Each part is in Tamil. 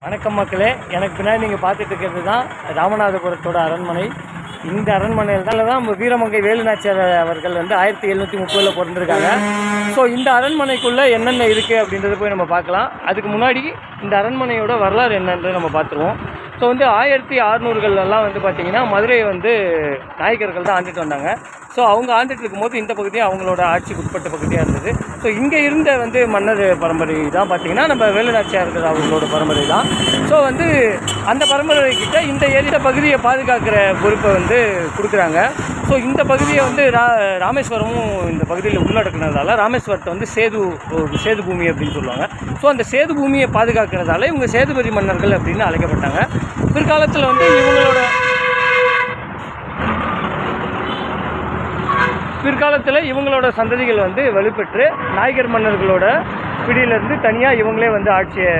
வணக்கம் மக்களே, எனக்கு பின்னாடி நீங்கள் பார்த்துட்டு இருக்கிறது தான் ராமநாதபுரத்தோட அரண்மனை. இந்த அரண்மனையில் தான் நம்ம வீரமங்கை வேலுநாச்சியார் அவர்கள் 1730 பிறந்திருக்காங்க. ஸோ இந்த அரண்மனைக்குள்ளே என்னென்ன இருக்குது அப்படின்றத போய் நம்ம பார்க்கலாம். அதுக்கு முன்னாடி இந்த அரண்மனையோட வரலாறு என்னன்றது நம்ம பார்த்துருவோம். ஸோ 1600களெல்லாம் பார்த்திங்கன்னா மதுரையை நாயக்கர்கள் தான் ஆண்டுட்டு வந்தாங்க. ஸோ அவங்க ஆண்டுட்டு இருக்கும்போது இந்த பகுதியும் அவங்களோட ஆட்சிக்கு உட்பட்ட பகுதியாக இருந்தது. ஸோ இங்கே இருந்த மன்னர் பரம்பரை தான் பார்த்திங்கன்னா நம்ம வேலுநாச்சியார்கள் அவங்களோட பரம்பரை தான். ஸோ அந்த பரம்பரைக்கிட்ட இந்த ஏரியா பகுதியை பாதுகாக்கிற பொறுப்பை கொடுக்குறாங்க. ஸோ இந்த பகுதியை ராமேஸ்வரமும் இந்த பகுதியில் உள்ளடக்குனதால ராமேஸ்வரத்தை சேது பூமி அப்படின்னு சொல்லுவாங்க. ஸோ அந்த சேது பூமியை பாதுகாக்கிறதால இவங்க சேதுபதி மன்னர்கள் அப்படின்னு அழைக்கப்பட்டாங்க. பிற்காலத்தில் இவங்களோட சந்ததிகள் வலுப்பெற்று நாயக்கர் மன்னர்களோட பிடியிலேருந்து தனியாக இவங்களே ஆட்சியை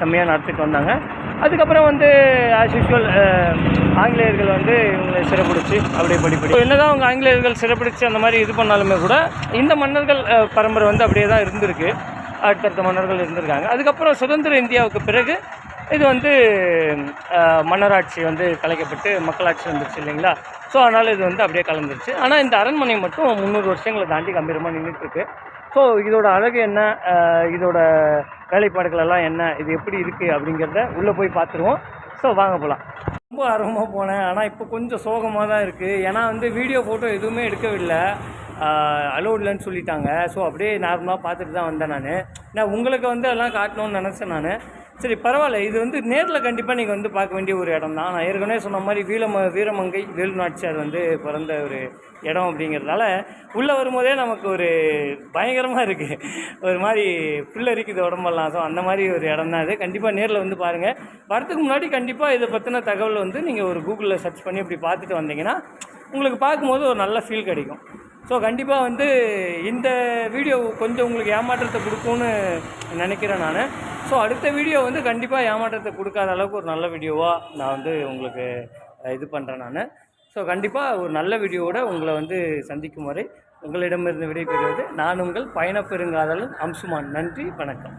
செம்மையாக நடத்திட்டு வந்தாங்க. அதுக்கப்புறம் ஆஸ் யூஸ்வல் ஆங்கிலேயர்கள் இவங்களை சிறைப்பிடிச்சி அப்படியே படிப்படி என்னதான் அவங்க ஆங்கிலேயர்கள் சிறைப்பிடிச்சு அந்த மாதிரி இது பண்ணாலுமே கூட இந்த மன்னர்கள் பரம்பரை அப்படியே தான் இருந்திருக்கு. அடுத்தடுத்த மன்னர்கள் இருந்திருக்காங்க. அதுக்கப்புறம் சுதந்திர இந்தியாவுக்கு பிறகு இது மன்னராட்சி கலைக்கப்பட்டு மக்களாட்சி வந்துருச்சு இல்லைங்களா. ஸோ அதனால் இது அப்படியே கலந்துருச்சு. ஆனால் இந்த அரண்மனை மட்டும் 300 வருஷங்களை தாண்டி கம்பீரமாக நின்றுட்டுருக்கு. ஸோ இதோட அழகு என்ன, இதோட வேலைப்பாடுகள் எல்லாம் என்ன, இது எப்படி இருக்குது அப்படிங்கிறத உள்ளே போய் பார்த்துருவோம். ஸோ வாங்க போகலாம். ரொம்ப ஆர்வமாக போனேன், ஆனால் இப்போ கொஞ்சம் சோகமாக தான் இருக்குது. ஏன்னா வீடியோ ஃபோட்டோ எதுவுமே எடுக்கவில்லை, அலோட்லன்னு சொல்லிட்டாங்க. ஸோ அப்படியே நார்மலாக பார்த்துட்டு தான் வந்தேன். நான் உங்களுக்கு எல்லாம் காட்டணும்னு நினச்சேன். நான் சரி பரவாயில்ல, இது நேரில் கண்டிப்பாக நீங்கள் பார்க்க வேண்டிய ஒரு இடம் தான். நான் ஏற்கனவே சொன்ன மாதிரி வீரமங்கை வேலுநாச்சியார் பிறந்த ஒரு இடம் அப்படிங்கிறதால உள்ளே வரும்போதே நமக்கு ஒரு பயங்கரமாக இருக்குது, ஒரு மாதிரி புல்லரிக்குது உடம்பெல்லாம். ஸோ அந்த மாதிரி ஒரு இடம் தான் இது. கண்டிப்பாக நேரில் பாருங்கள். வரத்துக்கு முன்னாடி கண்டிப்பாக இதை பற்றின தகவல் நீங்கள் ஒரு கூகுளில் சர்ச் பண்ணி இப்படி பார்த்துட்டு வந்தீங்கன்னா உங்களுக்கு பார்க்கும்போது ஒரு நல்ல ஃபீல் கிடைக்கும். ஸோ கண்டிப்பாக இந்த வீடியோ கொஞ்சம் உங்களுக்கு ஏமாற்றத்தை கொடுக்கும்னு நினைக்கிறேன் நான். ஸோ அடுத்த வீடியோ கண்டிப்பாக ஏமாற்றத்தை கொடுக்காத அளவுக்கு ஒரு நல்ல வீடியோவாக நான் உங்களுக்கு இது பண்ணுறேன் நான். ஸோ கண்டிப்பாக ஒரு நல்ல வீடியோவோட உங்களை சந்திக்கும் வரை உங்களிடமிருந்து விடைபெறுவது நான் உங்கள் பயணப்பெருங்காதலன் அம்சுமான். நன்றி, வணக்கம்.